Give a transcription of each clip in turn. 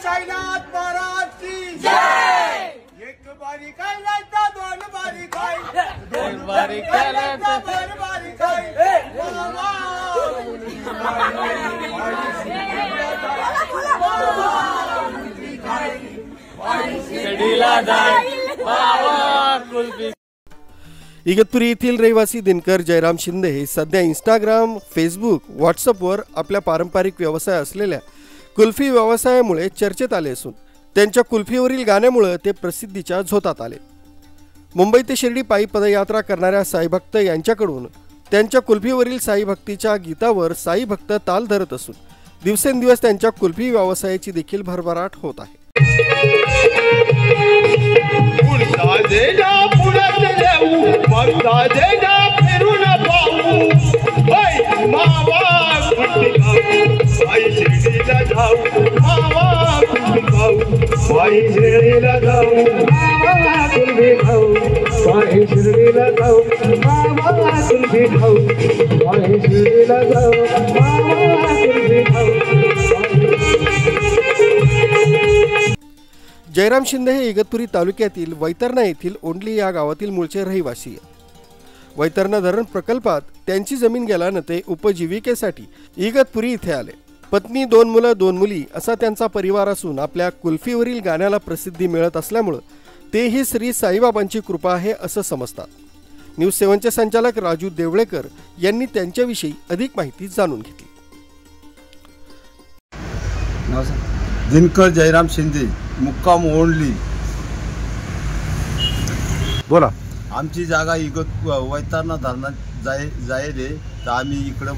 साईनाथ महाराज की जय। एक बारी खायला तर दोन बारी खाय, दोन बारी खायला तर दोन बारी खाय। इगतपुरी येथील रहिवासी दिनकर जयराम शिंदे हे सध्या इंस्टाग्राम, फेसबुक, व्हॉट्सअपवर आपल्या पारंपरिक व्यवसाय असलेल्या कुल्फी व्यवसायामुळे चर्चेत आले असून त्यांच्या कुल्फीवरील गाण्यामुळे ते प्रसिद्धीच्या झोतात आले। मुंबई ते शिर्डी पायी पदयात्रा करणाऱ्या साईभक्त यांच्याकडून त्यांच्या कुल्फीवरील साईभक्तीच्या गीतावर साईभक्त ताल धरत असून दिवसेंदिवस त्यांच्या कुल्फी व्यवसायाची देखील भरभराट होत आहे। जयराम शिंदे हे इगतपुरी तालुक्यातील वैतरणा येथील ओंडली या गावातील मूळचे रहिवासी आहेत। वैतरणा धरण प्रकल्पात त्यांची जमीन गेल्याने ते उपजीविकेसाठी इगतपुरी इथे आले। पत्नी, 2 मुलं 2 मुली असा त्यांचा परिवार असून आपल्या कुल्फीवरील गाण्याला प्रसिद्धी मिळत असल्यामुळे तेही श्री साईबाबांची कृपा आहे असं समजतात। न्यूज 7चे संचालक राजू देवळेकर यांनी त्यांच्याविषयी अधिक माहिती जाणून घेतली। दिनकर जयराम शिंदे, मुक्काम ओंडली। बोला। आमची जागा वैतरणा धरणात जायले तर आम्ही इकडं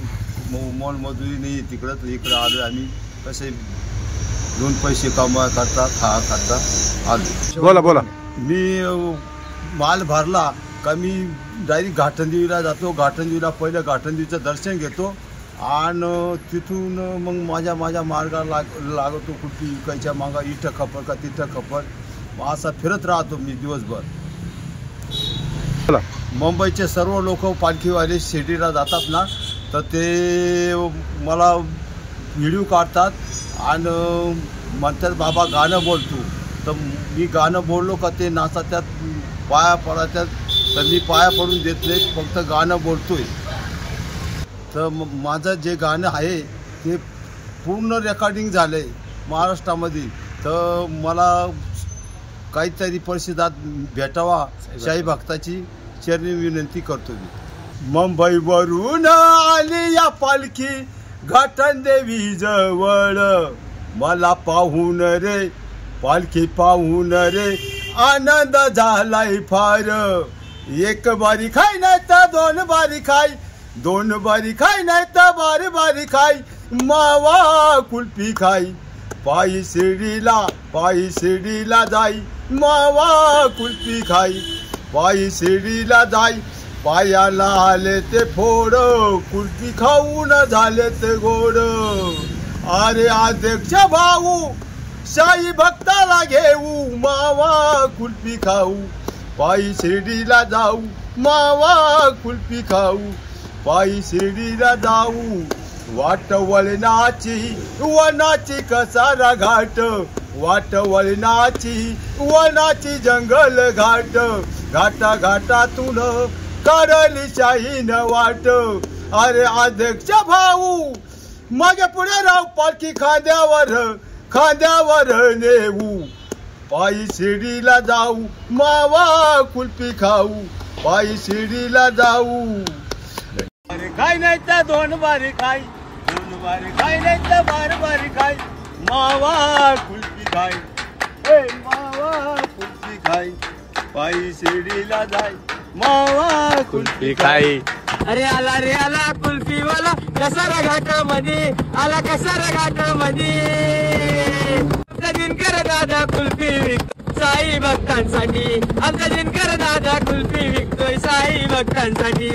मोलमजुरी नाही, तिकडं इकडं आलो आम्ही। कसे 2 पैसे कमा करता खाता आलो। बोला। मी माल भरला का मी डायरेक्ट घाटंदेवीला जातो। घाटंदेवीला पहिलं घाटंदेवीचं दर्शन घेतो आणि तिथून मग माझ्या मार्गाला लागतो। कुठली विकायच्या मागा इथं खपर का तिथं खपर, असा फिरत राहतो मी दिवसभर। मुंबईचे सर्व लोक पालखीवाले शिर्डीला जातात ना, तर ते मला व्हिडिओ काढतात आणि म्हणतात बाबा गाणं बोलतो। तर मी गाणं बोललो का ते नाचतात, त्यात पाया पडतात। तर मी पाया पडून देत नाही, फक्त गाणं बोलतोय। तर माझं जे गाणं आहे ते पूर्ण रेकॉर्डिंग झालं आहे महाराष्ट्रामध्ये। तर मला काहीतरी परिषदात भेटावा शाही भक्ताची चरणी विनंती करतो मी। मुंबईवरून आली या पालखी घाटंदेवी जवळ, मला पाहून रे पालखी पाहून रे आनंद झालाय फार। एक बारी खाय नाही तर 2 बारी खाय, 2 बारी खाय नाही तर बारी बारी खाय। मावा कुल्फी खाय, पायी शिर्डीला जाई। मावा कुल्फी खाय, पायी शिर्डीला जाई। पायाला आले ते फोड, कुल्फी खाऊन झाले ते गोड। अरे अध्यक्ष भाऊ शाही भक्ताला घेऊ, मावा कुल्फी खाऊ पायी शिर्डीला जाऊ। मावा कुल्फी खाऊ पायी शिर्डीला जाऊ। वाट वळणाची वनाची कसारा घाट, वाट वळणाची वनाची जंगल घाट। घाटा घाटातून काढली शाहीन वाट। अरे अध्यक्ष भाऊ मागे पुढे राव, पालखी खांद्यावर नेऊ। पायी शिर्डीला जाऊ, मावा कुल्फी खाऊ पायी शिर्डीला जाऊ। अरे खाय नाही तर 2 बारी खाय, 2 बारी खाय नाही तर बारी बारी खाय। मावा कुल्फी खाय, मावा कुल्फी खाय, पायी शिर्डीला जाय। मावा कुल्फी खाय। अरे आला कुल्फीवाला कसारा घाटामध्ये आला, कसारा घाटामध्ये। आमचा दिनकर दादा कुल्फी विकतो साई भक्तांसाठी, आमचा दिनकर दादा कुल्फी विकतोय साई भक्तांसाठी।